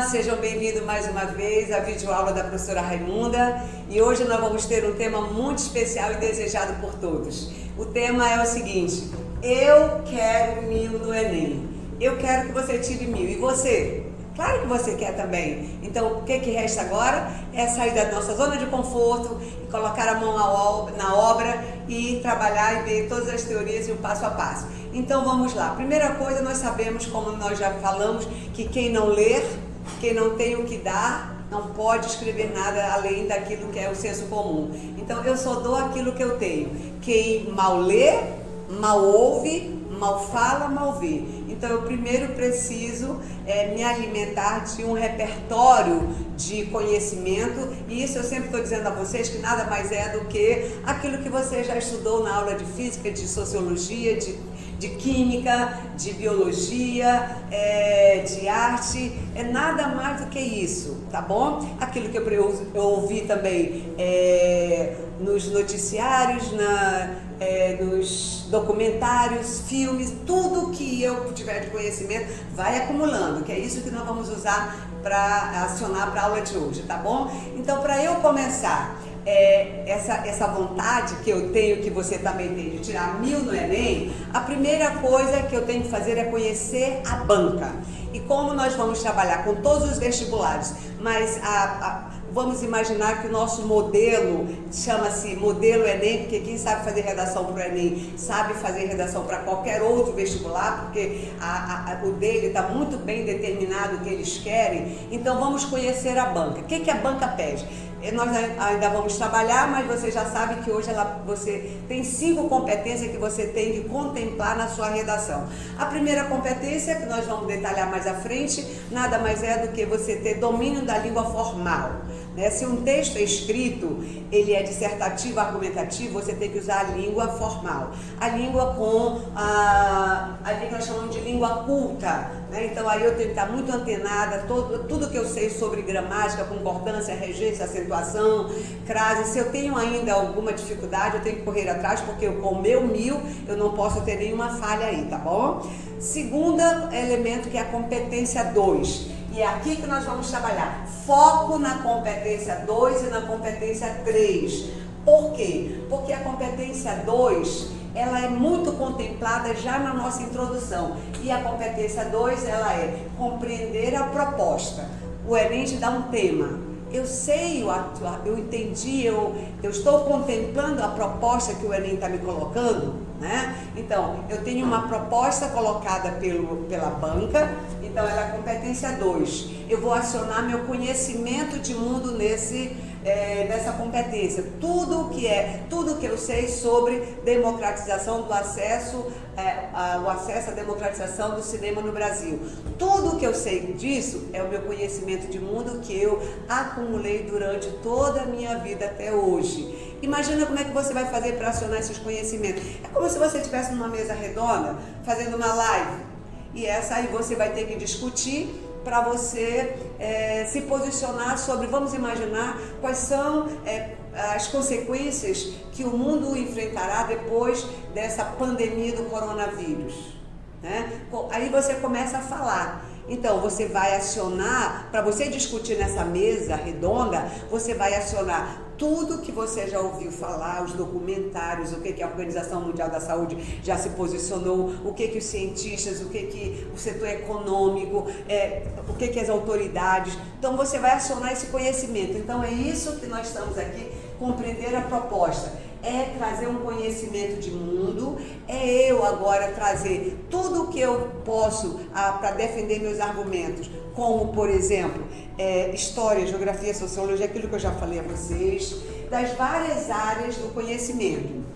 turma, sejam bem-vindos mais uma vez à videoaula da professora Raimunda e hoje nós vamos ter um tema muito especial e desejado por todos. O tema é o seguinte: eu quero 1000 no Enem, eu quero que você tire 1000 e você? Claro que você quer também. Então o que resta agora é sair da nossa zona de conforto e colocar a mão na obra e trabalhar e ver todas as teorias e o passo a passo. Então vamos lá. Primeira coisa, nós sabemos, como nós já falamos, que quem não ler, quem não tem o que dar, não pode escrever nada além daquilo que é o senso comum. Então eu só dou aquilo que eu tenho. Quem mal lê, mal ouve, mal fala, mal vê. Então eu primeiro preciso me alimentar de um repertório de conhecimento, e isso eu sempre estou dizendo a vocês que nada mais é do que aquilo que você já estudou na aula de física, de sociologia, de química, de biologia, de arte, é nada mais do que isso, tá bom? Aquilo que eu ouvi também nos noticiários, nos documentários, filmes, tudo que eu tiver de conhecimento vai acumulando, que é isso que nós vamos usar para acionar para a aula de hoje, tá bom? Então, para eu começar essa vontade que eu tenho, que você também tem, de tirar 1000 no Enem, a primeira coisa que eu tenho que fazer é conhecer a banca. E como nós vamos trabalhar com todos os vestibulares, mas vamos imaginar que o nosso modelo chama-se modelo Enem, porque quem sabe fazer redação para o Enem sabe fazer redação para qualquer outro vestibular, porque o dele está muito bem determinado o que eles querem. Então vamos conhecer a banca. O que a banca pede? Nós ainda vamos trabalhar, mas você já sabe que hoje você tem 5 competências que você tem que contemplar na sua redação. A primeira competência, que nós vamos detalhar mais à frente, nada mais é do que você ter domínio da língua formal. Se um texto é escrito, ele é dissertativo, argumentativo, você tem que usar a língua formal. A língua a língua nós chamamos de língua culta, Então aí eu tenho que estar muito antenada, tudo que eu sei sobre gramática, concordância, regência, acentuação, crase. Se eu tenho ainda alguma dificuldade, eu tenho que correr atrás, porque com o meu 1000 eu não posso ter nenhuma falha aí, tá bom? Segundo elemento, que é a competência 2. E é aqui que nós vamos trabalhar. Foco na competência 2 e na competência 3. Por quê? Porque a competência 2, ela é muito contemplada já na nossa introdução. E a competência 2, ela é compreender a proposta. O Enem te dá um tema. Eu sei, eu entendi, eu estou contemplando a proposta que o Enem está me colocando, Então, eu tenho uma proposta colocada pela banca, então ela é competência 2. Eu vou acionar meu conhecimento de mundo nessa competência. Tudo que eu sei sobre democratização do acesso, o acesso à democratização do cinema no Brasil. Tudo que eu sei disso é o meu conhecimento de mundo que eu acumulei durante toda a minha vida até hoje. Imagina como é que você vai fazer para acionar esses conhecimentos. É como se você estivesse numa mesa redonda, fazendo uma live. E essa aí você vai ter que discutir para você se posicionar sobre, vamos imaginar, quais são as consequências que o mundo enfrentará depois dessa pandemia do coronavírus. Aí você começa a falar. Então, você vai acionar, para você discutir nessa mesa redonda, você vai acionar tudo que você já ouviu falar, os documentários, o que a Organização Mundial da Saúde já se posicionou, o que os cientistas, o que o setor econômico, o que as autoridades. Então, você vai acionar esse conhecimento. Então, é isso que nós estamos aqui, compreender a proposta. É trazer um conhecimento de mundo, eu agora trazer tudo o que eu posso para defender meus argumentos, como, por exemplo, história, geografia, sociologia, aquilo que eu já falei a vocês, das várias áreas do conhecimento.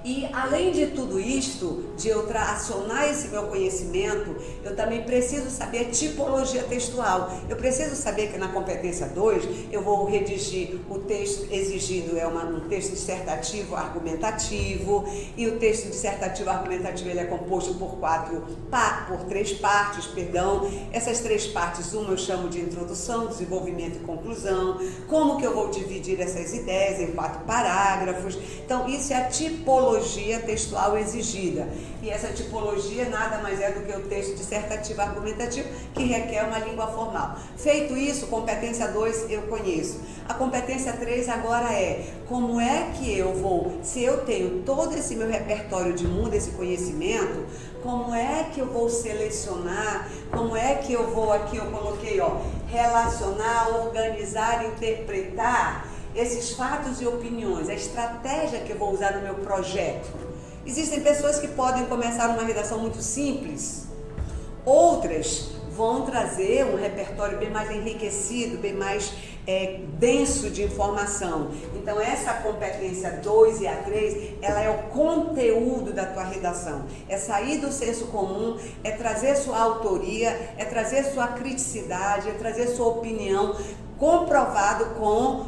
E além de tudo isto, de eu acionar esse meu conhecimento, eu também preciso saber tipologia textual. Eu preciso saber que na competência 2 eu vou redigir o texto exigido, um texto dissertativo argumentativo, e o texto dissertativo argumentativo ele é composto por 3 partes, Essas 3 partes, uma eu chamo de introdução, desenvolvimento e conclusão. Como que eu vou dividir essas ideias em 4 parágrafos? Então isso é a tipologia tipologia textual exigida. E essa tipologia nada mais é do que o texto dissertativo argumentativo, que requer uma língua formal. Feito isso, competência 2 eu conheço. A competência 3 agora é como é que eu vou, se eu tenho todo esse meu repertório de mundo, esse conhecimento, como é que eu vou selecionar, como é que eu vou, aqui eu coloquei, relacionar, organizar, interpretar esses fatos e opiniões, a estratégia que eu vou usar no meu projeto. Existem pessoas que podem começar uma redação muito simples, outras vão trazer um repertório bem mais enriquecido, bem mais denso de informação. Então essa competência 2 e a 3, ela é o conteúdo da tua redação. É sair do senso comum, é trazer sua autoria, é trazer sua criticidade, é trazer sua opinião, comprovado com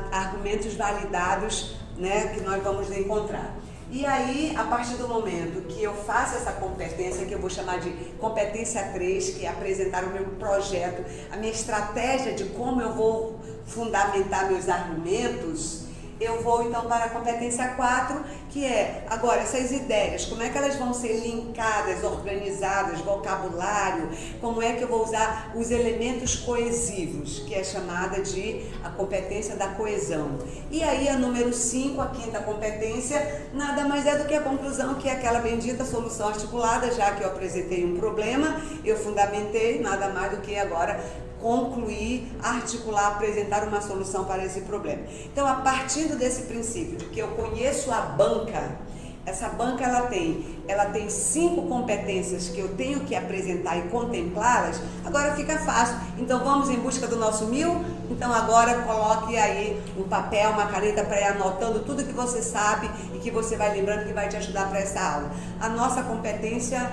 argumentos validados, né, que nós vamos encontrar. E aí, a partir do momento que eu faço essa competência, que eu vou chamar de competência 3, que é apresentar o meu projeto, a minha estratégia de como eu vou fundamentar meus argumentos, eu vou então para a competência 4, que é, agora, essas ideias, como é que elas vão ser linkadas, organizadas, vocabulário, como é que eu vou usar os elementos coesivos, que é chamada de a competência da coesão. E aí a número 5, a quinta competência, nada mais é do que a conclusão, que é aquela bendita solução articulada, já que eu apresentei um problema, eu fundamentei, nada mais do que agora concluir, articular, apresentar uma solução para esse problema. Então, a partir desse princípio de que eu conheço a banca, essa banca ela tem 5 competências que eu tenho que apresentar e contemplá-las, agora fica fácil. Então, vamos em busca do nosso 1000? Então, agora coloque aí um papel, uma caneta para ir anotando tudo que você sabe e que você vai lembrando que vai te ajudar para essa aula. A nossa competência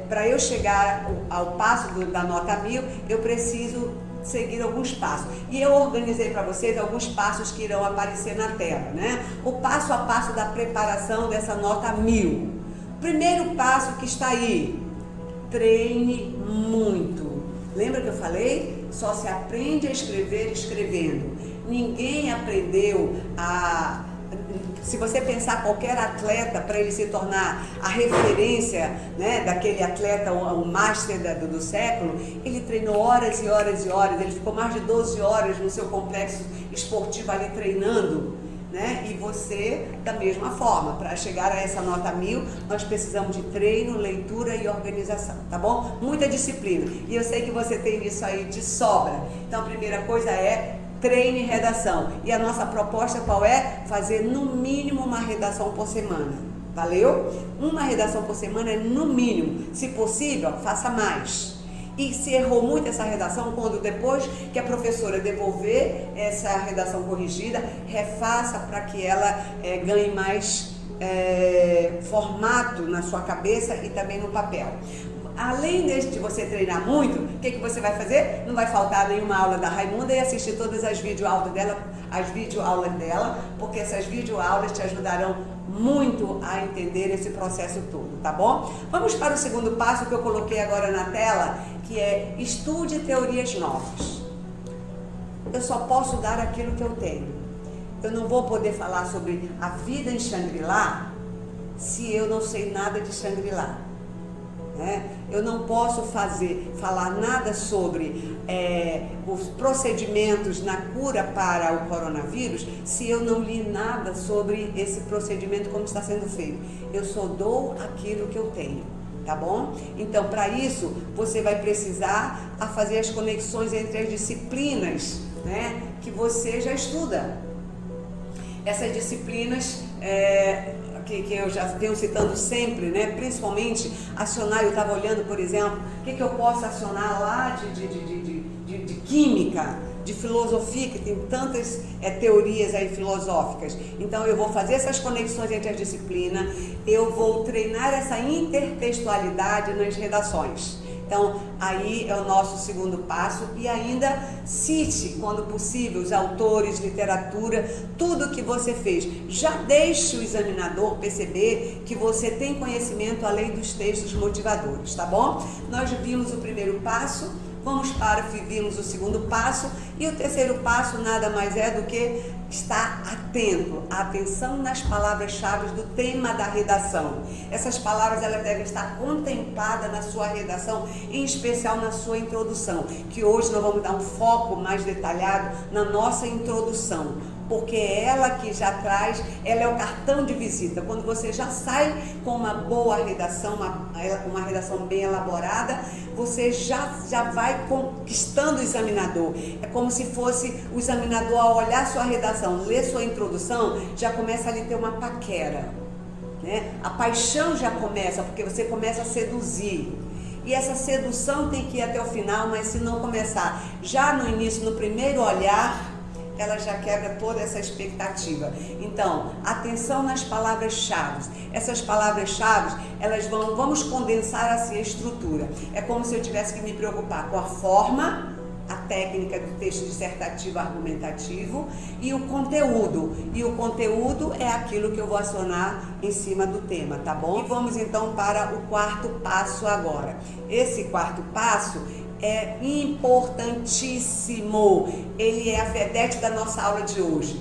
para eu chegar ao passo da nota 1000, eu preciso seguir alguns passos. E eu organizei para vocês alguns passos que irão aparecer na tela, né? O passo a passo da preparação dessa nota 1000. Primeiro passo que está aí, treine muito. Lembra que eu falei? Só se aprende a escrever escrevendo. Ninguém aprendeu a... Se você pensar qualquer atleta, para ele se tornar a referência, né, daquele atleta, o master do século, ele treinou horas e horas e horas, ele ficou mais de 12 horas no seu complexo esportivo ali treinando, né? E você, da mesma forma, para chegar a essa nota 1000, nós precisamos de treino, leitura e organização, tá bom? Muita disciplina. E eu sei que você tem isso aí de sobra. Então, a primeira coisa é treine redação. E a nossa proposta qual é? Fazer no mínimo uma redação por semana. Valeu? Uma redação por semana é no mínimo. Se possível, faça mais. E se errou muito essa redação, quando depois que a professora devolver essa redação corrigida, refaça para que ela ganhe mais formato na sua cabeça e também no papel. Além de você treinar muito, o que você vai fazer? Não vai faltar nenhuma aula da Raimunda e assistir todas as videoaulas dela, porque essas videoaulas te ajudarão muito a entender esse processo todo, tá bom? Vamos para o segundo passo que eu coloquei agora na tela, que é estude teorias novas. Eu só posso dar aquilo que eu tenho. Eu não vou poder falar sobre a vida em Shangri-La se eu não sei nada de Shangri-La. Eu não posso falar nada sobre os procedimentos na cura para o coronavírus se eu não li nada sobre esse procedimento, como está sendo feito. Eu só dou aquilo que eu tenho, tá bom? Então, para isso, você vai precisar fazer as conexões entre as disciplinas, né, que você já estuda. Essas disciplinas que eu já venho citando sempre, né? Principalmente acionar, eu estava olhando, por exemplo, o que eu posso acionar lá de química, de filosofia, que tem tantas teorias aí filosóficas. Então eu vou fazer essas conexões entre as disciplinas, eu vou treinar essa intertextualidade nas redações. Então, aí é o nosso segundo passo. E ainda cite, quando possível, os autores, literatura, tudo que você fez. Já deixe o examinador perceber que você tem conhecimento além dos textos motivadores, tá bom? Nós vimos o primeiro passo, vimos o segundo passo, e o terceiro passo nada mais é do que estar atento atento, a atenção nas palavras-chave do tema da redação. Essas palavras elas devem estar contempladas na sua redação, em especial na sua introdução, que hoje nós vamos dar um foco mais detalhado na nossa introdução, porque ela que já traz, ela é o cartão de visita. Quando você já sai com uma boa redação, uma redação bem elaborada, você já vai conquistando o examinador. É como se fosse o examinador, ao olhar sua redação, ler sua introdução, já começa ali a ter uma paquera, né? A paixão já começa, porque você começa a seduzir. E essa sedução tem que ir até o final, mas se não começar já no início, no primeiro olhar, ela já quebra toda essa expectativa. Então, atenção nas palavras-chave. Essas palavras-chave, vamos condensar assim a estrutura. É como se eu tivesse que me preocupar com a forma, a técnica do texto dissertativo argumentativo e o conteúdo. E o conteúdo é aquilo que eu vou acionar em cima do tema, tá bom? E vamos então para o quarto passo agora. Esse quarto passo é importantíssimo. Ele é a vedete da nossa aula de hoje.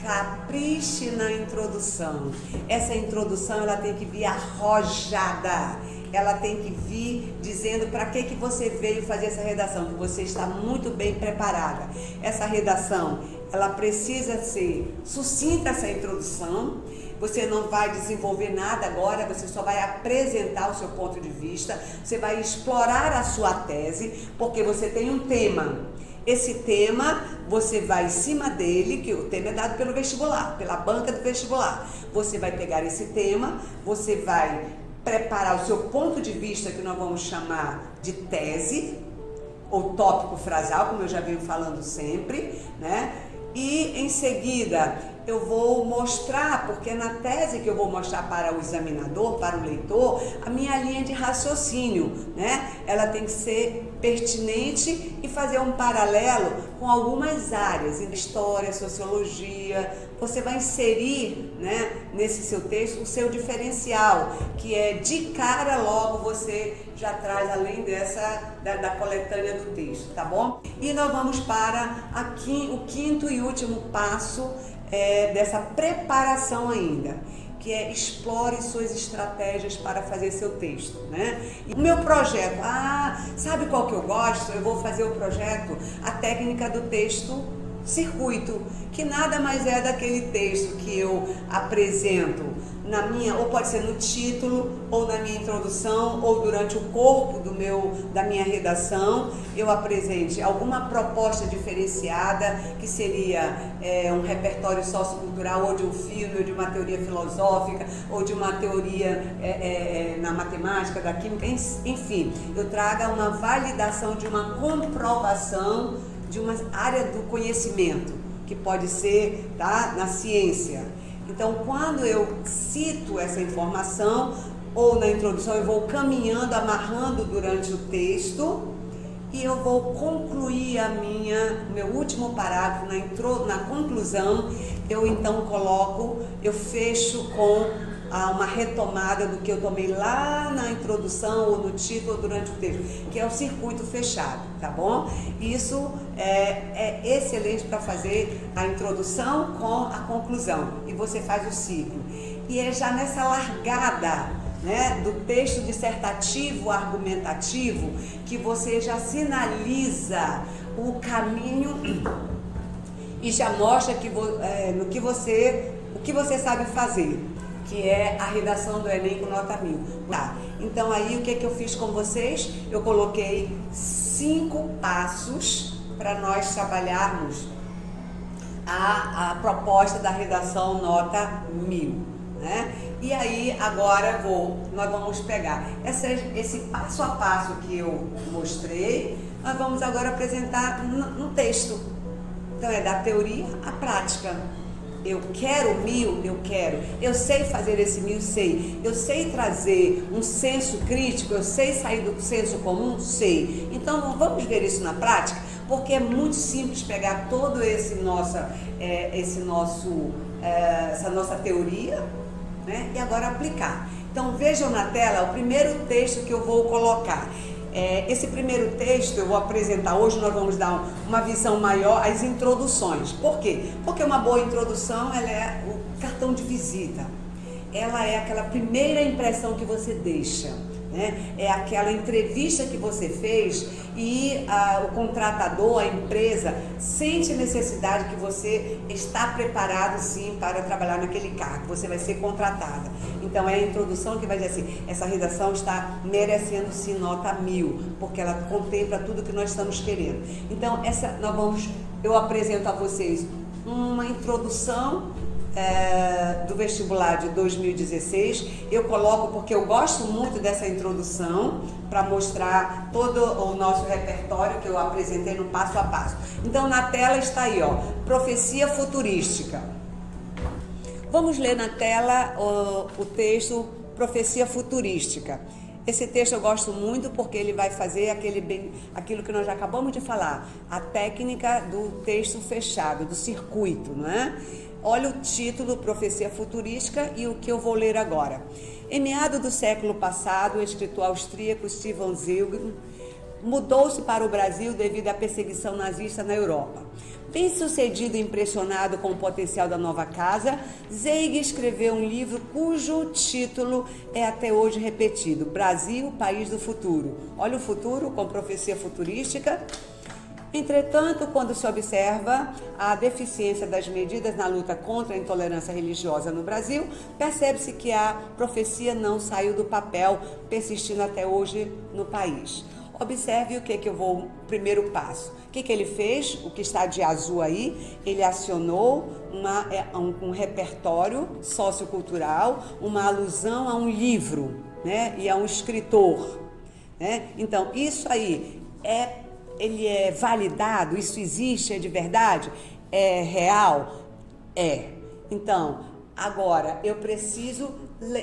Capriche na introdução. Essa introdução ela tem que vir arrojada. Ela tem que vir dizendo para que você veio fazer essa redação, que você está muito bem preparada. Essa redação, ela precisa ser sucinta, essa introdução. Você não vai desenvolver nada agora, você só vai apresentar o seu ponto de vista, você vai explorar a sua tese, porque você tem um tema. Esse tema, você vai em cima dele, que o tema é dado pelo vestibular, pela banca do vestibular. Você vai pegar esse tema, você vai preparar o seu ponto de vista, que nós vamos chamar de tese, ou tópico frasal, como eu já venho falando sempre, né? E em seguida eu vou mostrar, porque na tese que eu vou mostrar para o examinador, para o leitor, a minha linha de raciocínio, né? Ela tem que ser pertinente e fazer um paralelo com algumas áreas, história, sociologia. Você vai inserir, né, nesse seu texto o seu diferencial, que é de cara logo você já traz, além da coletânea do texto, tá bom? E nós vamos para o quinto e último passo dessa preparação ainda, que é explore suas estratégias para fazer seu texto, né? E o meu projeto, sabe qual que eu gosto? Eu vou fazer o projeto, a técnica do texto circuito, que nada mais é daquele texto que eu apresento na minha, ou pode ser no título, ou na minha introdução, ou durante o corpo da minha redação, eu apresente alguma proposta diferenciada, que seria um repertório sociocultural, ou de um filme, ou de uma teoria filosófica, ou de uma teoria na matemática, da química, enfim, eu traga uma validação de uma comprovação de uma área do conhecimento, que pode ser, tá, na ciência. Então, quando eu cito essa informação, ou na introdução, eu vou caminhando, amarrando durante o texto, e eu vou concluir meu último parágrafo, na conclusão, eu então eu fecho com uma retomada do que eu tomei lá na introdução, ou no título, ou durante o texto, que é o circuito fechado, tá bom? Isso é excelente para fazer a introdução com a conclusão, e você faz o ciclo. E é já nessa largada, né, do texto dissertativo, argumentativo, que você já sinaliza o caminho e já mostra o que você sabe fazer, que é a redação do Enem com nota 1000. Tá. Então aí o que eu fiz com vocês? Eu coloquei 5 passos para nós trabalharmos a proposta da redação nota 1000, né? E aí agora nós vamos pegar esse passo a passo que eu mostrei, nós vamos agora apresentar no texto. Então é da teoria à prática. Eu quero 1000, eu quero. Eu sei fazer esse 1000, sei. Eu sei trazer um senso crítico, eu sei sair do senso comum, sei. Então vamos ver isso na prática, porque é muito simples pegar todo essa nossa teoria, né, e agora aplicar. Então vejam na tela o primeiro texto que eu vou colocar. Esse primeiro texto eu vou apresentar hoje, nós vamos dar uma visão maior às introduções. Por quê? Porque uma boa introdução, ela é o cartão de visita. Ela é aquela primeira impressão que você deixa, né? É aquela entrevista que você fez e o contratador, a empresa, sente necessidade que você está preparado sim para trabalhar naquele cargo, você vai ser contratada. Então é a introdução que vai dizer assim, essa redação está merecendo sim nota 1000, porque ela contempla tudo que nós estamos querendo. Então eu apresento a vocês uma introdução do vestibular de 2016, eu coloco porque eu gosto muito dessa introdução para mostrar todo o nosso repertório que eu apresentei no passo a passo. Então na tela está aí, ó, profecia futurística. Vamos ler na tela o texto Profecia Futurística. Esse texto eu gosto muito porque ele vai fazer aquilo que nós já acabamos de falar, a técnica do texto fechado, do circuito, não é? Olha o título, Profecia Futurística, e o que eu vou ler agora. Em meados do século passado, o escritor austríaco Stefan Zweig mudou-se para o Brasil devido à perseguição nazista na Europa. Bem-sucedido e impressionado com o potencial da nova casa, Zweig escreveu um livro cujo título é até hoje repetido, Brasil, País do Futuro. Olha o futuro com profecia futurística. Entretanto, quando se observa a deficiência das medidas na luta contra a intolerância religiosa no Brasil, percebe-se que a profecia não saiu do papel, persistindo até hoje no país. Observe o que eu vou, primeiro passo. O que ele fez? O que está de azul aí, ele acionou um repertório sociocultural, uma alusão a um livro, né? E a um escritor, né? Então, isso aí ele é validado, isso existe, é de verdade, é real? É. Então, agora, eu preciso,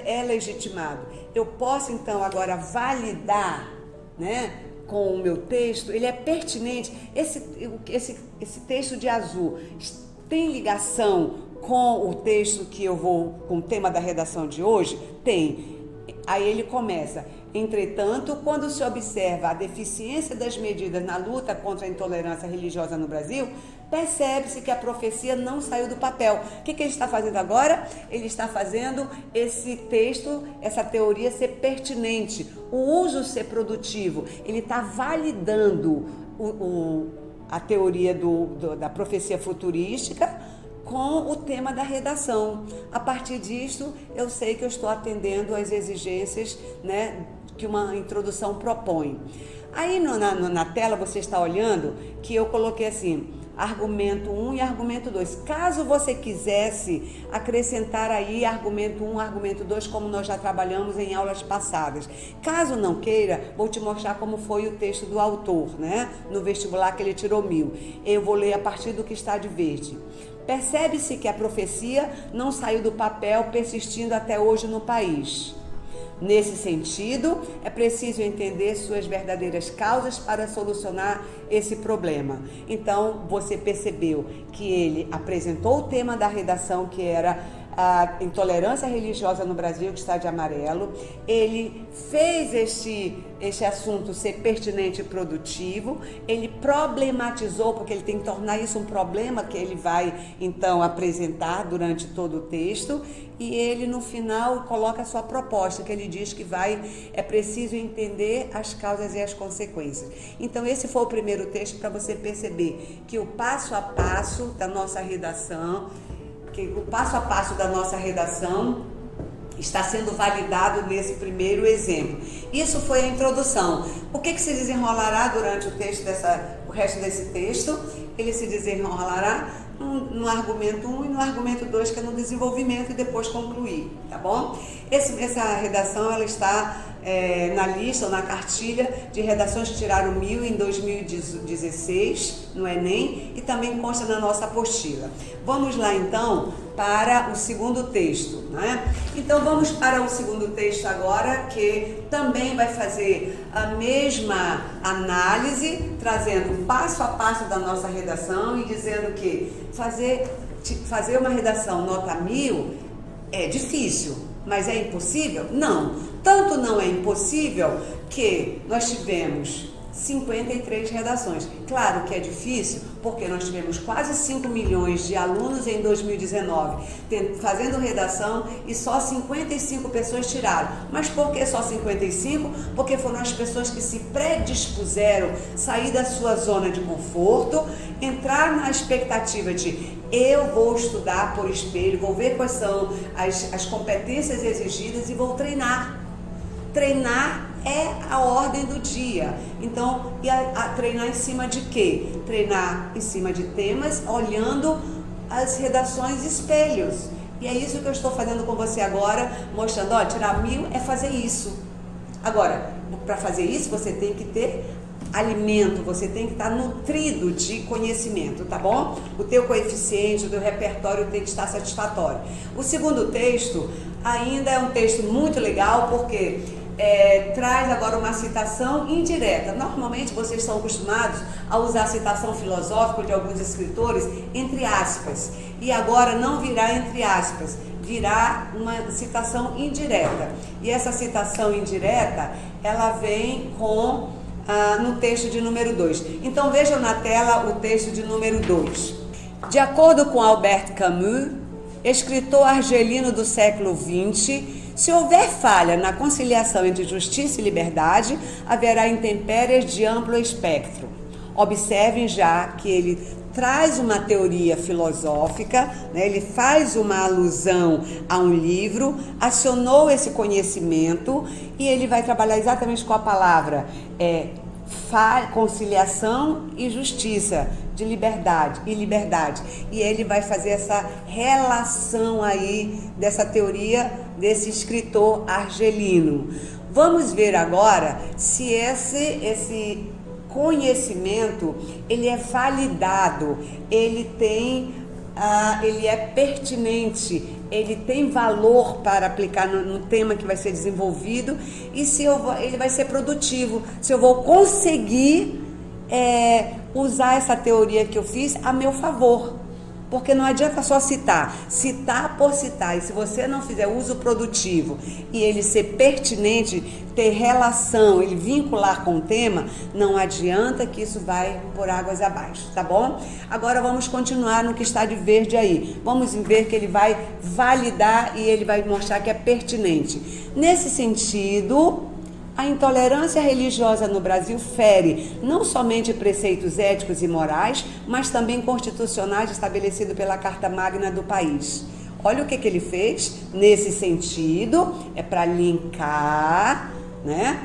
é legitimado. Eu posso, então, agora validar, né, com o meu texto, ele é pertinente. Esse texto de azul tem ligação com o texto com o tema da redação de hoje? Tem. Aí ele começa. Entretanto, quando se observa a deficiência das medidas na luta contra a intolerância religiosa no Brasil, percebe-se que a profecia não saiu do papel. O que ele está fazendo agora? Ele está fazendo esse texto, essa teoria ser pertinente, o uso ser produtivo. Ele está validando a teoria da profecia futurística com o tema da redação. A partir disso, eu sei que eu estou atendendo às exigências, né, que uma introdução propõe. Aí na tela você está olhando que eu coloquei assim, argumento 1 e argumento 2. Caso você quisesse acrescentar aí argumento 1, argumento 2, como nós já trabalhamos em aulas passadas. Caso não queira, vou te mostrar como foi o texto do autor, né? No vestibular que ele tirou 1000. Eu vou ler a partir do que está de verde. Percebe-se que a profecia não saiu do papel, persistindo até hoje no país. Nesse sentido, é preciso entender suas verdadeiras causas para solucionar esse problema. Então, você percebeu que ele apresentou o tema da redação, que era a intolerância religiosa no Brasil, que está de amarelo. Ele fez este assunto ser pertinente e produtivo. Ele problematizou, porque ele tem que tornar isso um problema que ele vai, então, apresentar durante todo o texto. E ele, no final, coloca a sua proposta, que ele diz que é preciso entender as causas e as consequências. Então, esse foi o primeiro texto para você perceber que o passo a passo da nossa redação está sendo validado nesse primeiro exemplo. Isso foi a introdução. O que se desenrolará durante o resto desse texto? Ele se desenrolará no argumento 1 e no argumento 2, que é no desenvolvimento, e depois concluir, tá bom? Essa redação, ela está na lista ou na cartilha de redações que tiraram 1000 em 2016 no Enem, e também consta na nossa apostila. Vamos lá então para o segundo texto, né? Então vamos para o segundo texto agora, que também vai fazer a mesma análise, trazendo passo a passo da nossa redação e dizendo que fazer uma redação nota 1000 é difícil, mas é impossível? Não. Tanto não é impossível que nós tivemos 53 redações. Claro que é difícil, porque nós tivemos quase 5 milhões de alunos em 2019 fazendo redação e só 55 pessoas tiraram. Mas por que só 55? Porque foram as pessoas que se predispuseram a sair da sua zona de conforto, entrar na expectativa de eu vou estudar por espelho, vou ver quais são as competências exigidas e vou treinar. Treinar é a ordem do dia. Então, treinar em cima de quê? Treinar em cima de temas, olhando as redações espelhos. E é isso que eu estou fazendo com você agora, mostrando, ó, tirar 1000 é fazer isso. Agora, para fazer isso, você tem que ter alimento, você tem que estar nutrido de conhecimento, tá bom? O teu coeficiente, o teu repertório tem que estar satisfatório. O segundo texto ainda é um texto muito legal, porque traz agora uma citação indireta. Normalmente vocês estão acostumados a usar a citação filosófica de alguns escritores entre aspas, e agora não virá entre aspas, virá uma citação indireta. E essa citação indireta, ela vem no texto de número 2. Então vejam na tela o texto de número 2. De acordo com Albert Camus, escritor argelino do século XX, se houver falha na conciliação entre justiça e liberdade, haverá intempéries de amplo espectro. Observem já que ele traz uma teoria filosófica, né? Ele faz uma alusão a um livro, acionou esse conhecimento e ele vai trabalhar exatamente com a palavra conciliação e justiça, de liberdade e liberdade. E ele vai fazer essa relação aí dessa teoria desse escritor argelino. Vamos ver agora se esse conhecimento ele é validado, ele é pertinente, ele tem valor para aplicar no tema que vai ser desenvolvido e se ele vai ser produtivo, se eu vou conseguir usar essa teoria que eu fiz a meu favor. Porque não adianta só citar por citar, e se você não fizer uso produtivo e ele ser pertinente, ter relação, ele vincular com o tema, não adianta que isso vai por águas abaixo, tá bom? Agora vamos continuar no que está de verde aí. Vamos ver que ele vai validar e ele vai mostrar que é pertinente. Nesse sentido, a intolerância religiosa no Brasil fere não somente preceitos éticos e morais, mas também constitucionais estabelecidos pela Carta Magna do país. Olha o que ele fez nesse sentido, é para linkar, né,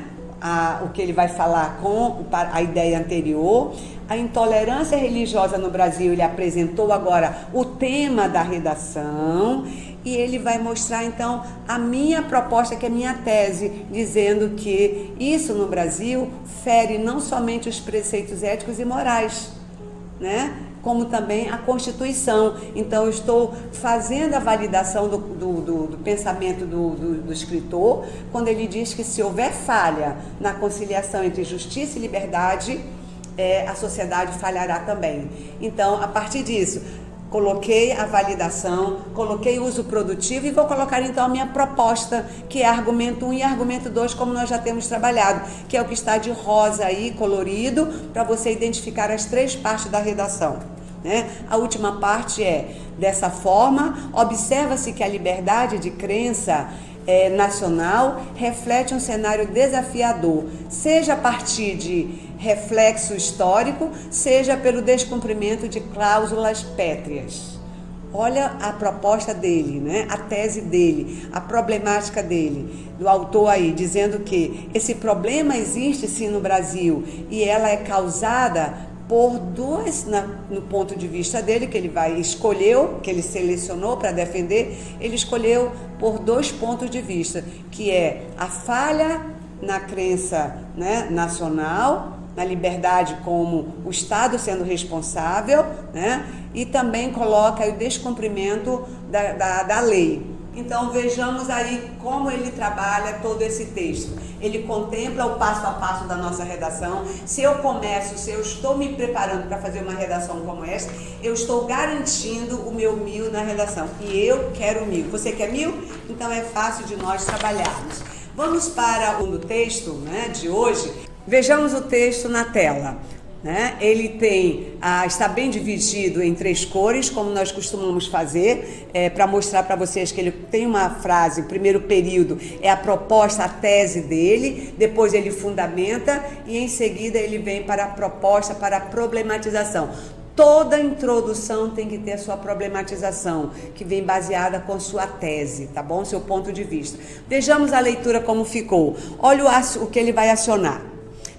o que ele vai falar com a ideia anterior. A intolerância religiosa no Brasil, ele apresentou agora o tema da redação e ele vai mostrar então a minha proposta, que é a minha tese, dizendo que isso no Brasil fere não somente os preceitos éticos e morais, né, como também a Constituição. Então eu estou fazendo a validação do pensamento do escritor, quando ele diz que se houver falha na conciliação entre justiça e liberdade, a sociedade falhará também. Então, a partir disso, coloquei a validação, coloquei o uso produtivo e vou colocar então a minha proposta, que é argumento 1 e argumento 2, como nós já temos trabalhado, que é o que está de rosa aí, colorido, para você identificar as 3 partes da redação, né? A última parte dessa forma, observa-se que a liberdade de crença nacional reflete um cenário desafiador, seja a partir de reflexo histórico, seja pelo descumprimento de cláusulas pétreas. Olha a proposta dele, né? A tese dele, a problemática dele, do autor aí, dizendo que esse problema existe sim no Brasil e ela é causada por no ponto de vista dele, que ele escolheu, que ele selecionou para defender, ele escolheu por 2 pontos de vista, que é a falha na crença, né, nacional, na liberdade como o Estado sendo responsável, né, e também coloca o descumprimento da lei. Então vejamos aí como ele trabalha todo esse texto. Ele contempla o passo a passo da nossa redação. Se eu estou me preparando para fazer uma redação como essa, eu estou garantindo o meu 1000 na redação. E eu quero 1000. Você quer 1000? Então é fácil de nós trabalharmos. Vamos para o texto, né, de hoje. Vejamos o texto na tela. Né? Ele está bem dividido em 3 cores, como nós costumamos fazer, para mostrar para vocês que ele tem uma frase. O primeiro período é a proposta, a tese dele, depois ele fundamenta e em seguida ele vem para a proposta, para a problematização. Toda introdução tem que ter a sua problematização, que vem baseada com sua tese, tá bom? Seu ponto de vista. Vejamos a leitura como ficou. Olha o que ele vai acionar.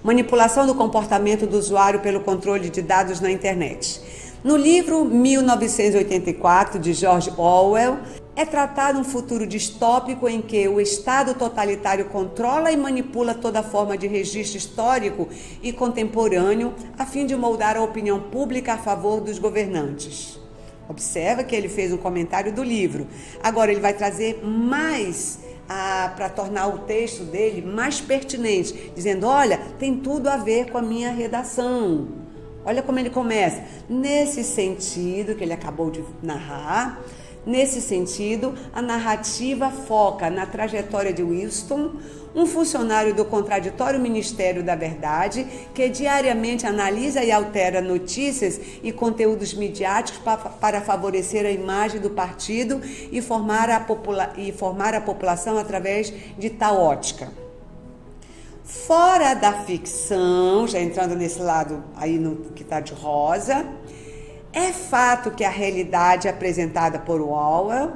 Manipulação do comportamento do usuário pelo controle de dados na internet. No livro 1984, de George Orwell, é tratado um futuro distópico em que o Estado totalitário controla e manipula toda forma de registro histórico e contemporâneo a fim de moldar a opinião pública a favor dos governantes. Observa que ele fez um comentário do livro. Agora ele vai trazer mais para tornar o texto dele mais pertinente, dizendo, olha, tem tudo a ver com a minha redação. Olha como ele começa. Nesse sentido que ele acabou de narrar, nesse sentido, a narrativa foca na trajetória de Winston, um funcionário do contraditório Ministério da Verdade, que diariamente analisa e altera notícias e conteúdos midiáticos para favorecer a imagem do partido e formar a população através de tal ótica. Fora da ficção, já entrando nesse lado aí que está de rosa, é fato que a realidade apresentada por Orwell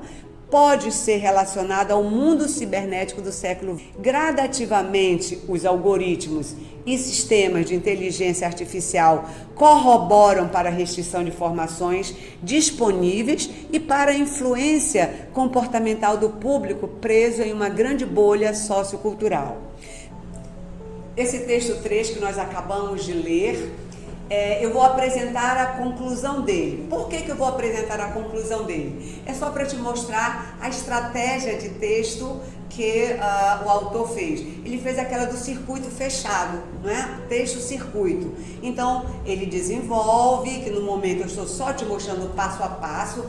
pode ser relacionada ao mundo cibernético do século XX. Gradativamente, os algoritmos e sistemas de inteligência artificial corroboram para a restrição de informações disponíveis e para a influência comportamental do público preso em uma grande bolha sociocultural. Esse texto 3 que nós acabamos de ler, eu vou apresentar a conclusão dele. Por que eu vou apresentar a conclusão dele? É só para te mostrar a estratégia de texto que o autor fez. Ele fez aquela do circuito fechado, não é? Texto-circuito. Então, ele desenvolve, que no momento eu estou só te mostrando passo a passo,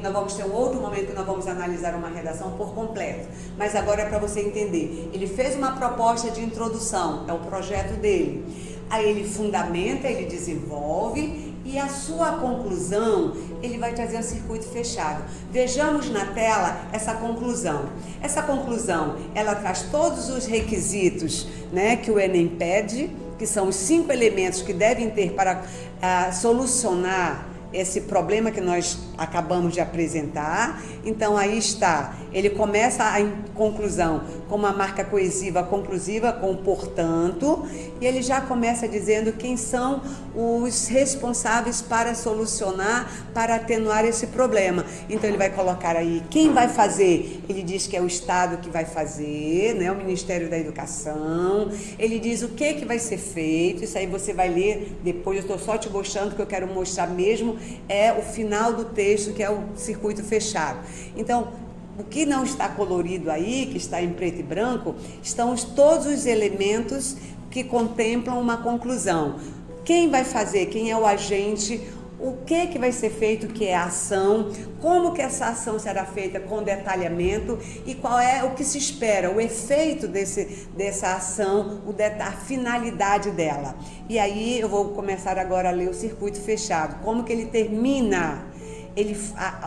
nós vamos ter um outro momento que nós vamos analisar uma redação por completo. Mas agora é para você entender. Ele fez uma proposta de introdução, é o projeto dele. Aí ele fundamenta, ele desenvolve e a sua conclusão, ele vai trazer um circuito fechado. Vejamos na tela essa conclusão. Essa conclusão, ela traz todos os requisitos, né, que o Enem pede, que são os 5 elementos que devem ter para solucionar esse problema que nós acabamos de apresentar. Então aí está, ele começa a conclusão com uma marca coesiva conclusiva, com portanto, e ele já começa dizendo quem são os responsáveis para solucionar, para atenuar esse problema. Então ele vai colocar aí quem vai fazer, ele diz que é o Estado que vai fazer, né, o Ministério da Educação, ele diz o que vai ser feito, isso aí você vai ler depois, eu estou só te mostrando, que eu quero mostrar mesmo é o final do texto, que é o circuito fechado. Então, o que não está colorido aí, que está em preto e branco, estão todos os elementos que contemplam uma conclusão. Quem vai fazer, quem é o agente, o que vai ser feito, que é a ação, como que essa ação será feita com detalhamento e qual é o que se espera, o efeito dessa ação, a finalidade dela. E aí eu vou começar agora a ler o circuito fechado, como que ele termina,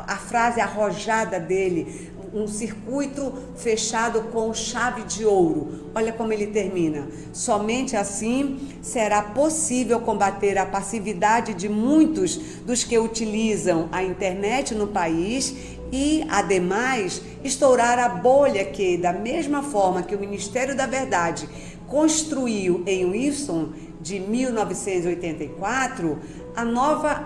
a frase arrojada dele, um circuito fechado com chave de ouro. Olha como ele termina. Somente assim será possível combater a passividade de muitos dos que utilizam a internet no país e, ademais, estourar a bolha que, da mesma forma que o Ministério da Verdade construiu em Winston de 1984,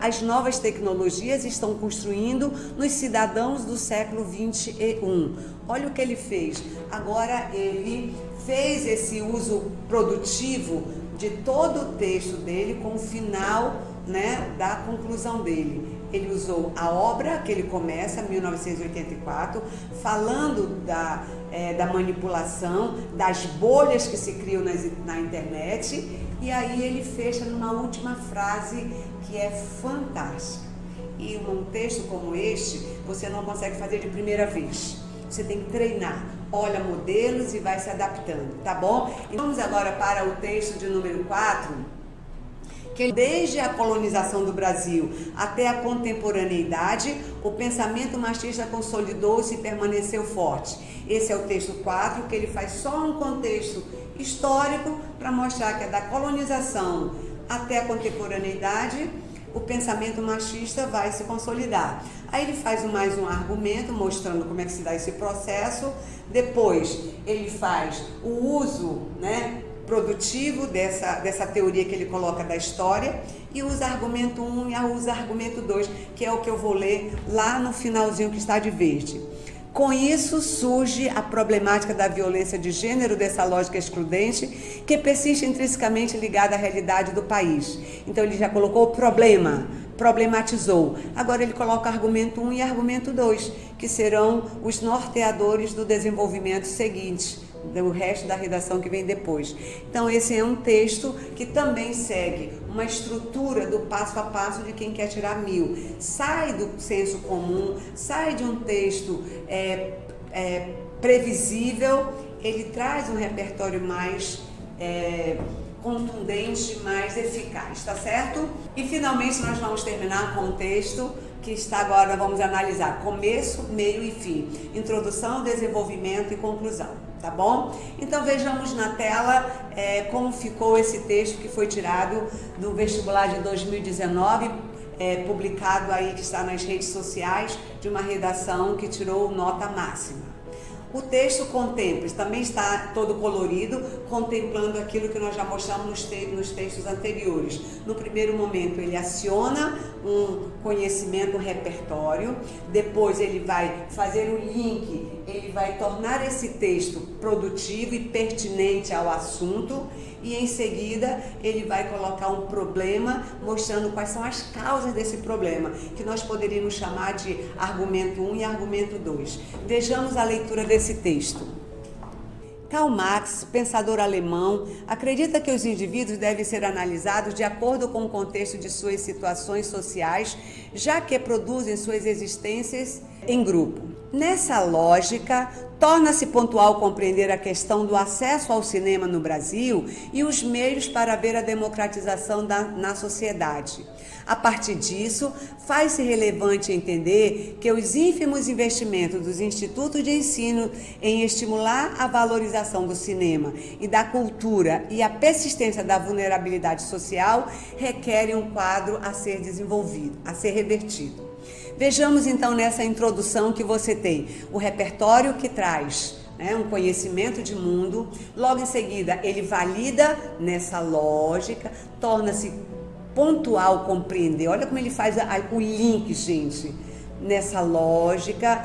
as novas tecnologias estão construindo nos cidadãos do século XXI. Olha o que ele fez. Agora ele fez esse uso produtivo de todo o texto dele com o final, né, da conclusão dele. Ele usou a obra que ele começa, 1984, falando da manipulação, das bolhas que se criam na internet, e aí ele fecha numa última frase que é fantástica. E um texto como este, você não consegue fazer de primeira vez. Você tem que treinar. Olha modelos e vai se adaptando, tá bom? E vamos agora para o texto de número 4, que desde a colonização do Brasil até a contemporaneidade, o pensamento machista consolidou-se e permaneceu forte. Esse é o texto 4, que ele faz só um contexto histórico para mostrar que é da colonização até a contemporaneidade, o pensamento machista vai se consolidar. Aí ele faz mais um argumento mostrando como é que se dá esse processo. Depois ele faz o uso, produtivo dessa teoria que ele coloca da história, e usa argumento 1 e usa argumento 2, que é o que eu vou ler lá no finalzinho que está de verde. Com isso surge a problemática da violência de gênero, dessa lógica excludente, que persiste intrinsecamente ligada à realidade do país. Então ele já colocou o problema, problematizou. Agora ele coloca argumento 1 e argumento 2, que serão os norteadores do desenvolvimento seguinte, do resto da redação que vem depois. Então esse é um texto que também segue uma estrutura do passo a passo de quem quer tirar 1000. Sai do senso comum, sai de um texto previsível, ele traz um repertório mais contundente, mais eficaz, tá certo? E finalmente nós vamos terminar com um texto que está agora, vamos analisar começo, meio e fim, introdução, desenvolvimento e conclusão, tá bom? Então vejamos na tela como ficou esse texto que foi tirado do vestibular de 2019, publicado aí, que está nas redes sociais, de uma redação que tirou nota máxima. O texto contempla, também está todo colorido, contemplando aquilo que nós já mostramos nos textos anteriores. No primeiro momento ele aciona um conhecimento, um repertório, depois ele vai fazer um link, ele vai tornar esse texto produtivo e pertinente ao assunto, e em seguida ele vai colocar um problema, mostrando quais são as causas desse problema, que nós poderíamos chamar de argumento 1 e argumento 2. Vejamos a leitura desse texto. Karl Marx, pensador alemão, acredita que os indivíduos devem ser analisados de acordo com o contexto de suas situações sociais, já que produzem suas existências em grupo. Nessa lógica, torna-se pontual compreender a questão do acesso ao cinema no Brasil e os meios para ver a democratização na sociedade. A partir disso, faz-se relevante entender que os ínfimos investimentos dos institutos de ensino em estimular a valorização do cinema e da cultura e a persistência da vulnerabilidade social requerem um quadro a ser desenvolvido, a ser revertido. Vejamos então nessa introdução que você tem o repertório que traz um conhecimento de mundo, logo em seguida ele valida nessa lógica, torna-se pontual compreender, olha como ele faz o link, gente, nessa lógica,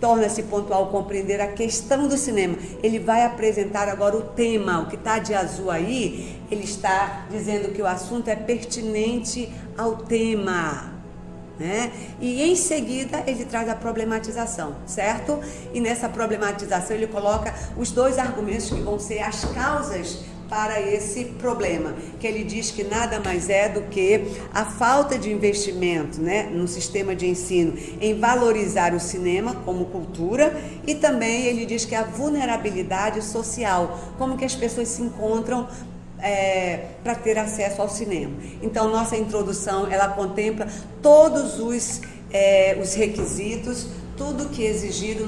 torna-se pontual compreender a questão do cinema. Ele vai apresentar agora o tema, o que está de azul aí, ele está dizendo que o assunto é pertinente ao tema. E em seguida ele traz a problematização, certo? E nessa problematização ele coloca os dois argumentos que vão ser as causas para esse problema, que ele diz que nada mais é do que a falta de investimento no sistema de ensino em valorizar o cinema como cultura, e também ele diz que a vulnerabilidade social, como que as pessoas se encontram para ter acesso ao cinema. Então nossa introdução ela contempla todos os requisitos, tudo que é exigido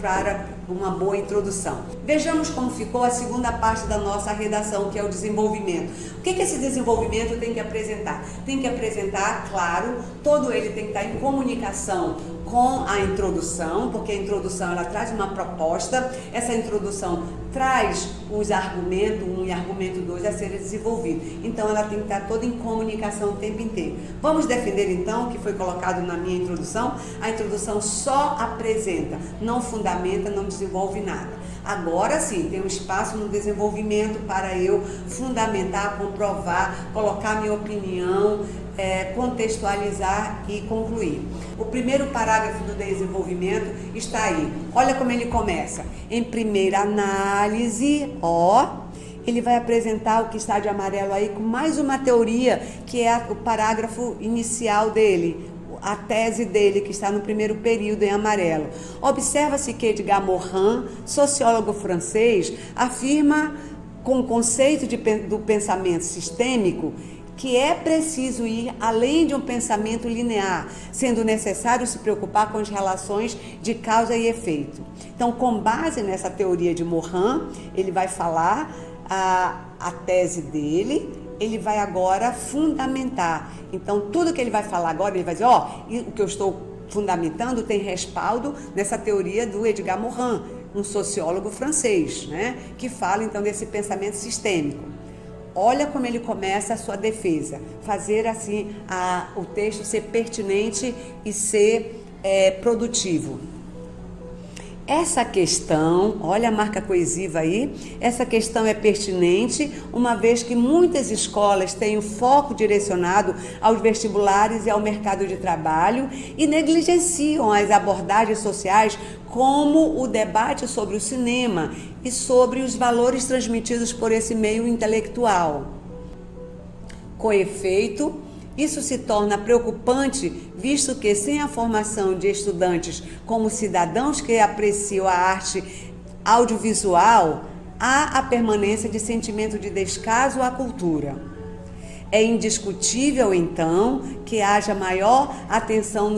para uma boa introdução. Vejamos como ficou a segunda parte da nossa redação, que é o desenvolvimento. O que esse desenvolvimento tem que apresentar? Tem que apresentar, claro, todo ele tem que estar em comunicação com a introdução, porque a introdução ela traz uma proposta, essa introdução traz os argumentos 1 e argumento 2 a serem desenvolvidos. Então ela tem que estar toda em comunicação o tempo inteiro. Vamos defender então o que foi colocado na minha introdução? A introdução só apresenta, não fundamenta, não desenvolve nada. Agora sim, tem um espaço no desenvolvimento para eu fundamentar, comprovar, colocar minha opinião, contextualizar e concluir. O primeiro parágrafo do desenvolvimento está aí. Olha como ele começa. Em primeira análise, ele vai apresentar o que está de amarelo aí com mais uma teoria, que é o parágrafo inicial dele. a tese dele, que está no primeiro período em amarelo. Observa-se que Edgar Morin, sociólogo francês, afirma com o conceito do pensamento sistêmico que é preciso ir além de um pensamento linear, sendo necessário se preocupar com as relações de causa e efeito. Então, com base nessa teoria de Morin, ele vai falar a tese dele, ele vai agora fundamentar. Então, tudo que ele vai falar agora, ele vai dizer, o que eu estou fundamentando tem respaldo nessa teoria do Edgar Morin, um sociólogo francês, né, que fala, então, desse pensamento sistêmico. Olha como ele começa a sua defesa, fazer assim o texto ser pertinente e ser produtivo. Essa questão, olha a marca coesiva aí, essa questão é pertinente, uma vez que muitas escolas têm o foco direcionado aos vestibulares e ao mercado de trabalho e negligenciam as abordagens sociais como o debate sobre o cinema e sobre os valores transmitidos por esse meio intelectual. Com efeito, isso se torna preocupante, visto que, sem a formação de estudantes como cidadãos que apreciam a arte audiovisual, há a permanência de sentimento de descaso à cultura. É indiscutível, então, que haja maior atenção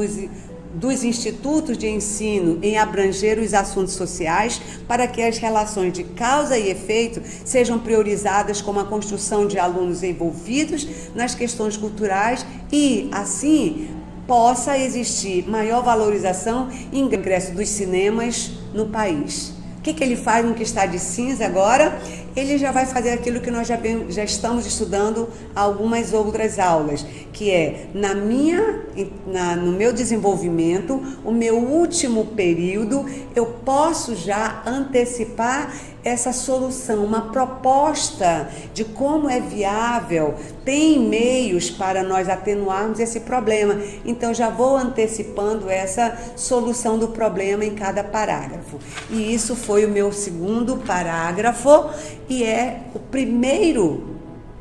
dos institutos de ensino em abranger os assuntos sociais para que as relações de causa e efeito sejam priorizadas como a construção de alunos envolvidos nas questões culturais e, assim, possa existir maior valorização e ingresso dos cinemas no país. O que ele faz no que está de cinza agora? Ele já vai fazer aquilo que nós já estamos estudando algumas outras aulas, que é, no meu desenvolvimento, o meu último período, eu posso já antecipar essa solução, uma proposta de como é viável, tem meios para nós atenuarmos esse problema. Então, já vou antecipando essa solução do problema em cada parágrafo. E isso foi o meu segundo parágrafo e é o primeiro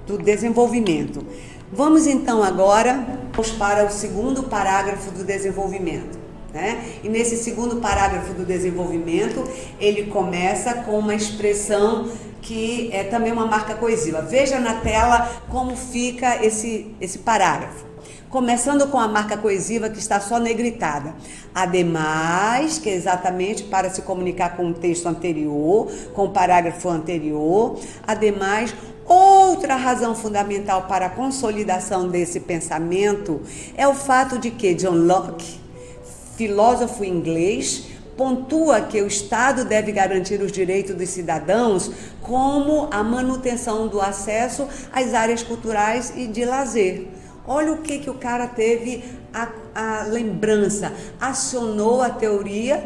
do desenvolvimento. Vamos então agora para o segundo parágrafo do desenvolvimento. E nesse segundo parágrafo do desenvolvimento, ele começa com uma expressão que é também uma marca coesiva. Veja na tela como fica esse parágrafo. Começando com a marca coesiva que está só negritada. Ademais, que é exatamente para se comunicar com o texto anterior, com o parágrafo anterior. Ademais, outra razão fundamental para a consolidação desse pensamento é o fato de que John Locke, filósofo inglês, pontua que o Estado deve garantir os direitos dos cidadãos como a manutenção do acesso às áreas culturais e de lazer. Olha o que o cara teve a lembrança, acionou a teoria,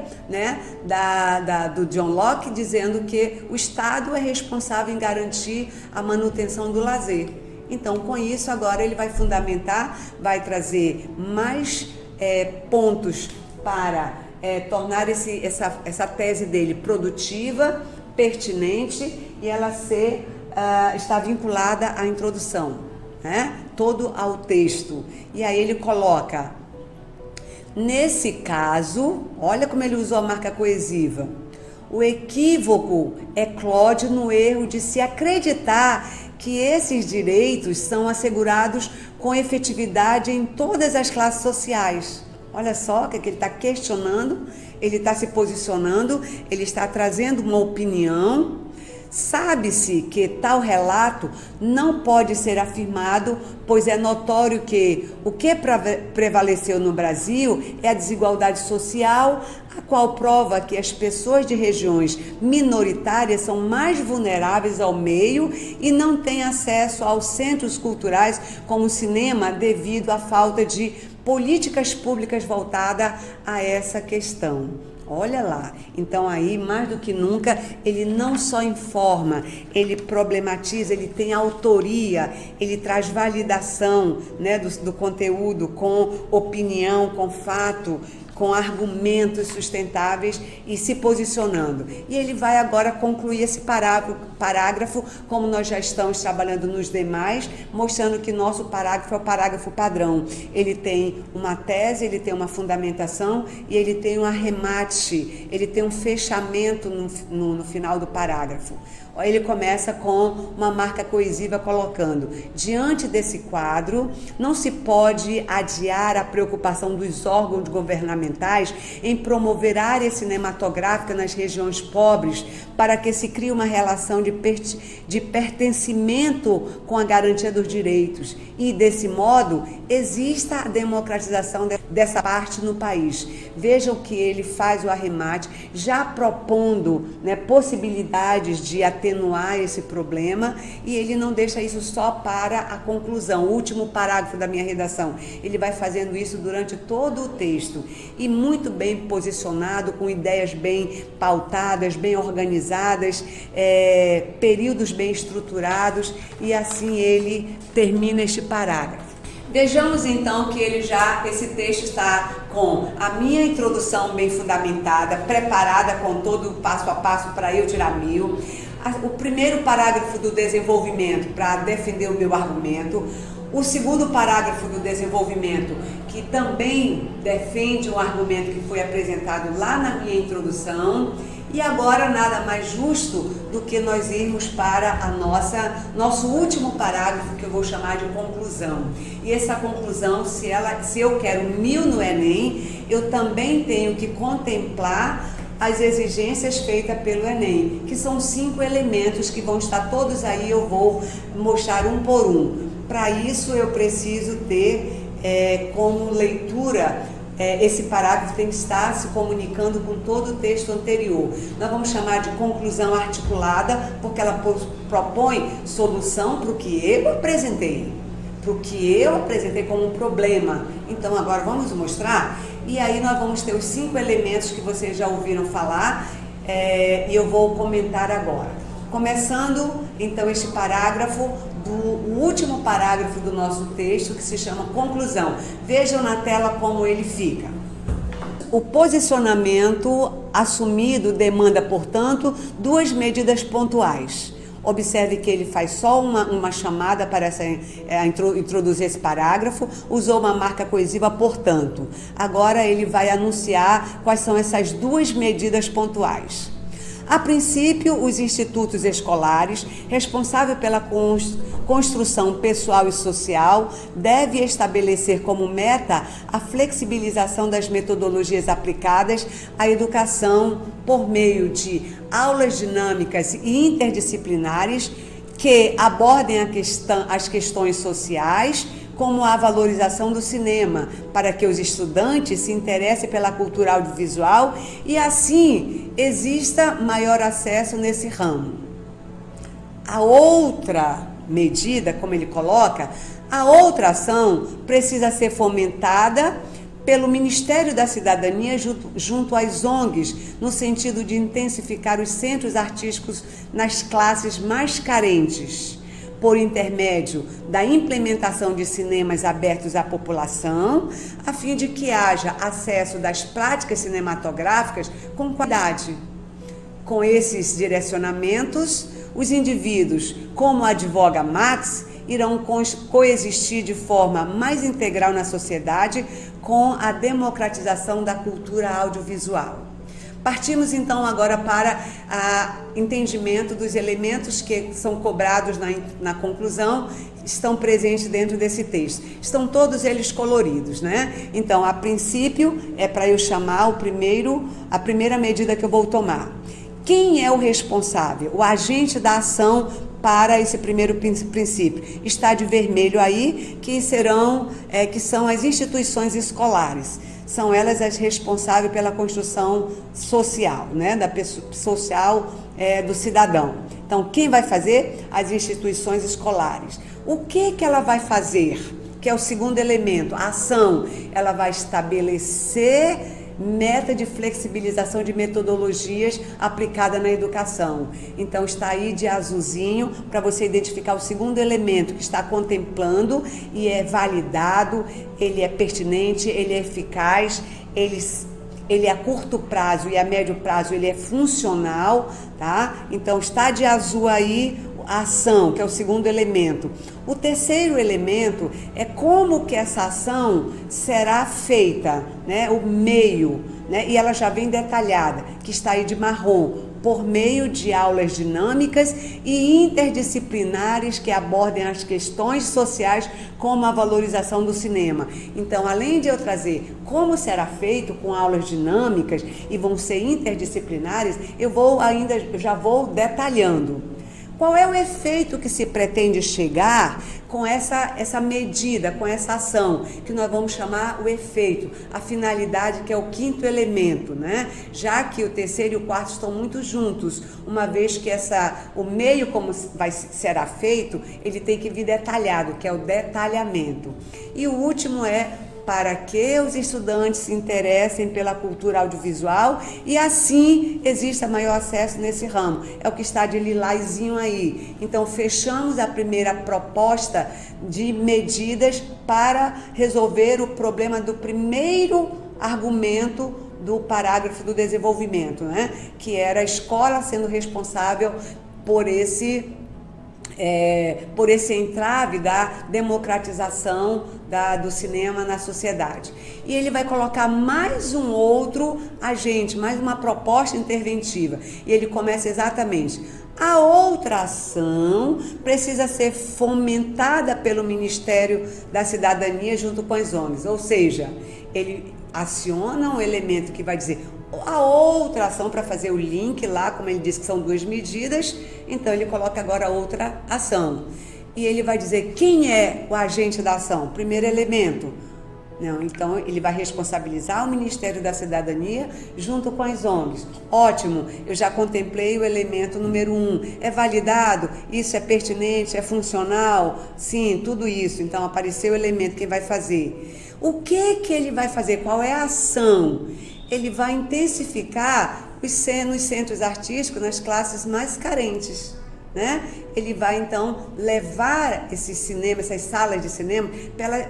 do John Locke, dizendo que o Estado é responsável em garantir a manutenção do lazer. Então, com isso, agora ele vai fundamentar, vai trazer mais pontos para tornar essa tese dele produtiva, pertinente e ela está vinculada à introdução, todo ao texto. E aí ele coloca, nesse caso, olha como ele usou a marca coesiva, o equívoco eclode no erro de se acreditar que esses direitos são assegurados com efetividade em todas as classes sociais. Olha só o que ele está questionando, ele está se posicionando, ele está trazendo uma opinião. Sabe-se que tal relato não pode ser afirmado, pois é notório que o que prevaleceu no Brasil é a desigualdade social, a qual prova que as pessoas de regiões minoritárias são mais vulneráveis ao meio e não têm acesso aos centros culturais como o cinema devido à falta de políticas públicas voltadas a essa questão. Olha lá, então aí, mais do que nunca, ele não só informa, ele problematiza, ele tem autoria, ele traz validação do conteúdo com opinião, com fato, com argumentos sustentáveis e se posicionando. E ele vai agora concluir esse parágrafo, como nós já estamos trabalhando nos demais, mostrando que nosso parágrafo é o parágrafo padrão. Ele tem uma tese, ele tem uma fundamentação e ele tem um arremate, ele tem um fechamento no final do parágrafo. Ele começa com uma marca coesiva colocando: diante desse quadro, não se pode adiar a preocupação dos órgãos governamentais em promover área cinematográfica nas regiões pobres para que se crie uma relação de pertencimento com a garantia dos direitos e, desse modo, exista a democratização dessa parte no país. Vejam que ele faz o arremate, já propondo, né, possibilidades de atenuar esse problema, e ele não deixa isso só para a conclusão, o último parágrafo da minha redação. Ele vai fazendo isso durante todo o texto e muito bem posicionado, com ideias bem pautadas, bem organizadas, períodos bem estruturados, e assim ele termina este parágrafo. Vejamos então que esse texto está com a minha introdução bem fundamentada, preparada com todo o passo a passo para eu tirar 1000. O primeiro parágrafo do desenvolvimento para defender o meu argumento. O segundo parágrafo do desenvolvimento, que também defende um argumento que foi apresentado lá na minha introdução. E agora nada mais justo do que nós irmos para nosso último parágrafo, que eu vou chamar de conclusão. E essa conclusão, se eu quero 1000 no Enem, eu também tenho que contemplar as exigências feitas pelo Enem, que são 5 elementos que vão estar todos aí, eu vou mostrar um por um. Para isso eu preciso ter como leitura, esse parágrafo tem que estar se comunicando com todo o texto anterior. Nós vamos chamar de conclusão articulada, porque ela propõe solução para o que eu apresentei, como um problema. Então agora vamos mostrar, e aí nós vamos ter os 5 elementos que vocês já ouviram falar, e eu vou comentar agora. Começando então este parágrafo, o último parágrafo do nosso texto, que se chama conclusão. Vejam na tela como ele fica. O posicionamento assumido demanda, portanto, 2 medidas pontuais. Observe que ele faz só uma chamada para introduzir esse parágrafo, usou uma marca coesiva, portanto. Agora ele vai anunciar quais são essas 2 medidas pontuais. A princípio, os institutos escolares, responsáveis pela construção pessoal e social, devem estabelecer como meta a flexibilização das metodologias aplicadas à educação por meio de aulas dinâmicas e interdisciplinares que abordem as questões sociais, como a valorização do cinema, para que os estudantes se interessem pela cultura audiovisual e, assim, exista maior acesso nesse ramo. A outra medida, como ele coloca, a outra ação precisa ser fomentada pelo Ministério da Cidadania junto às ONGs, no sentido de intensificar os centros artísticos nas classes mais carentes, por intermédio da implementação de cinemas abertos à população, a fim de que haja acesso das práticas cinematográficas com qualidade. Com esses direcionamentos, os indivíduos, como advoga Marx, irão coexistir de forma mais integral na sociedade com a democratização da cultura audiovisual. Partimos então agora para o entendimento dos elementos que são cobrados na conclusão, estão presentes dentro desse texto. Estão todos eles coloridos, né? Então, a princípio, é para eu chamar a primeira medida que eu vou tomar. Quem é o responsável, o agente da ação para esse primeiro princípio? Está de vermelho aí, que são as instituições escolares. São elas as responsáveis pela construção social, né, social do cidadão. Então, quem vai fazer? As instituições escolares. O que ela vai fazer? Que é o segundo elemento, a ação. Ela vai estabelecer meta de flexibilização de metodologias aplicada na educação. Então, está aí de azulzinho para você identificar o segundo elemento que está contemplando e é validado, ele é pertinente, ele é eficaz, ele ele é a curto prazo e a médio prazo ele é funcional, tá? Então está de azul aí a ação, que é o segundo elemento. O terceiro elemento é como que essa ação será feita, né? O meio, né? E ela já vem detalhada, que está aí de marrom, por meio de aulas dinâmicas e interdisciplinares que abordem as questões sociais como a valorização do cinema. Então, além de eu trazer como será feito com aulas dinâmicas e vão ser interdisciplinares, eu já vou detalhando. Qual é o efeito que se pretende chegar com essa medida, com essa ação, que nós vamos chamar o efeito, a finalidade, que é o quinto elemento, né? Já que o terceiro e o quarto estão muito juntos, uma vez que o meio como será feito, ele tem que vir detalhado, que é o detalhamento. E o último é para que os estudantes se interessem pela cultura audiovisual e assim exista maior acesso nesse ramo. É o que está de lilazinho aí. Então, fechamos a primeira proposta de medidas para resolver o problema do primeiro argumento do parágrafo do desenvolvimento, né? Que era a escola sendo responsável por esse entrave da democratização do cinema na sociedade. E ele vai colocar mais um outro agente, mais uma proposta interventiva. E ele começa exatamente: a outra ação precisa ser fomentada pelo Ministério da Cidadania junto com as ONGs. Ou seja, ele aciona um elemento que vai dizer a outra ação para fazer o link lá, como ele disse que são duas medidas, então ele coloca agora outra ação. E ele vai dizer quem é o agente da ação. Primeiro elemento. Não, então ele vai responsabilizar o Ministério da Cidadania junto com as ONGs. Ótimo, eu já contemplei o elemento número 1. É validado? Isso é pertinente? É funcional? Sim, tudo isso. Então apareceu o elemento, quem vai fazer. O que ele vai fazer? Qual é a ação? Ele vai intensificar nos centros artísticos, nas classes mais carentes, né? Ele vai, então, levar esses cinemas, essas salas de cinema,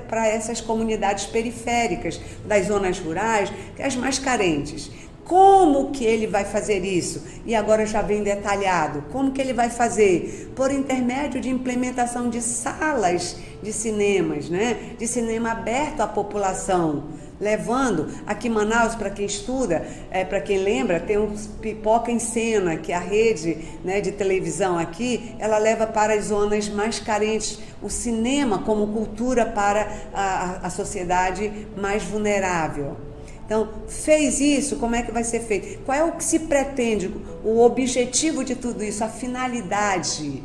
para essas comunidades periféricas, das zonas rurais, que é as mais carentes. Como que ele vai fazer isso? E agora já vem detalhado. Como que ele vai fazer? Por intermédio de implementação de salas de cinemas, né? De cinema aberto à população. Levando, aqui em Manaus, para quem estuda, para quem lembra, tem um Pipoca em Cena, que é a rede, né, de televisão aqui, ela leva para as zonas mais carentes o cinema como cultura para a sociedade mais vulnerável. Então, fez isso, como é que vai ser feito? Qual é o que se pretende, o objetivo de tudo isso, a finalidade?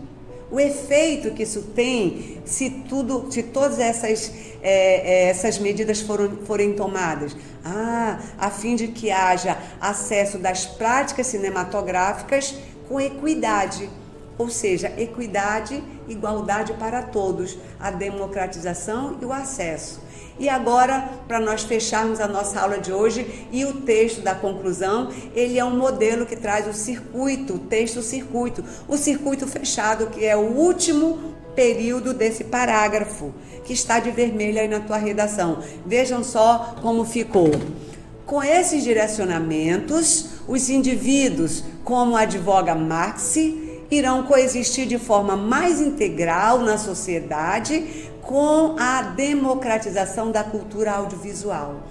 O efeito que isso tem se todas essas medidas forem tomadas. A fim de que haja acesso das práticas cinematográficas com equidade. Ou seja, equidade, igualdade para todos, a democratização e o acesso. E agora, para nós fecharmos a nossa aula de hoje e o texto da conclusão, ele é um modelo que traz o circuito, o texto-circuito, o circuito fechado, que é o último período desse parágrafo, que está de vermelho aí na tua redação. Vejam só como ficou. Com esses direcionamentos, os indivíduos, como advoga Marx, irão coexistir de forma mais integral na sociedade com a democratização da cultura audiovisual.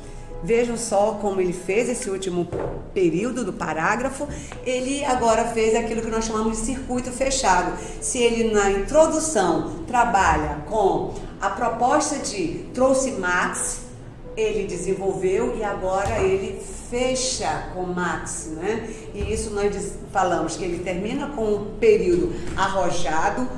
Vejam só como ele fez esse último período do parágrafo. Ele agora fez aquilo que nós chamamos de circuito fechado. Se ele na introdução trabalha com a proposta trouxe Marx, ele desenvolveu e agora ele fecha com Marx, né? E isso nós falamos que ele termina com um período arrojado,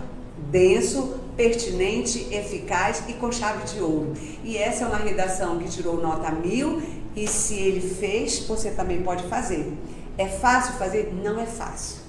denso, pertinente, eficaz e com chave de ouro. E essa é uma redação que tirou nota 1000 e se ele fez, você também pode fazer. É fácil fazer? Não é fácil.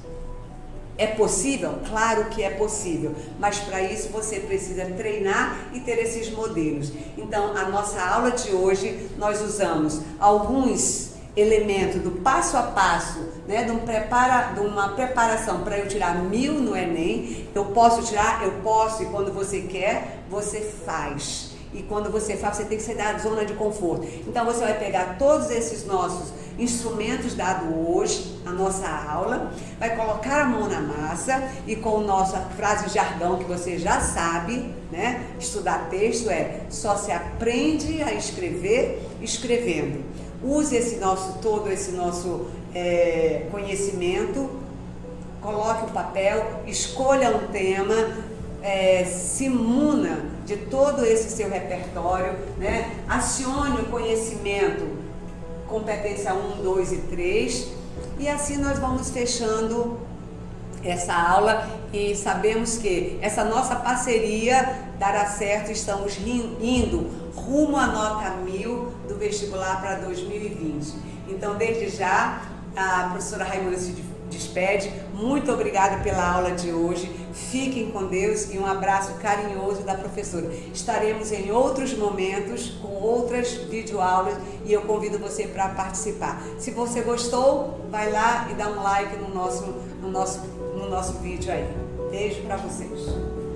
É possível? Claro que é possível, mas para isso você precisa treinar e ter esses modelos. Então, a nossa aula de hoje, nós usamos alguns elementos do passo a passo, né, de uma preparação para eu tirar 1000 no Enem. Eu posso tirar? Eu posso, e quando você quer, você faz. E quando você faz, você tem que sair da zona de conforto. Então, você vai pegar todos esses nossos instrumentos dados hoje na nossa aula, vai colocar a mão na massa e com nossa frase jargão que você já sabe, né? Estudar texto só se aprende a escrever escrevendo. Use todo esse nosso conhecimento, coloque o papel, escolha um tema, se imuna de todo esse seu repertório, né? Acione o conhecimento, competência 1, 2 e 3, e assim nós vamos fechando essa aula e sabemos que essa nossa parceria dará certo. Estamos indo rumo à nota 1000 do vestibular para 2020. Então, desde já, a professora Raimunda se despede. Muito obrigada pela aula de hoje. Fiquem com Deus e um abraço carinhoso da professora. Estaremos em outros momentos com outras videoaulas e eu convido você para participar. Se você gostou, vai lá e dá um like no nosso vídeo aí. Beijo para vocês.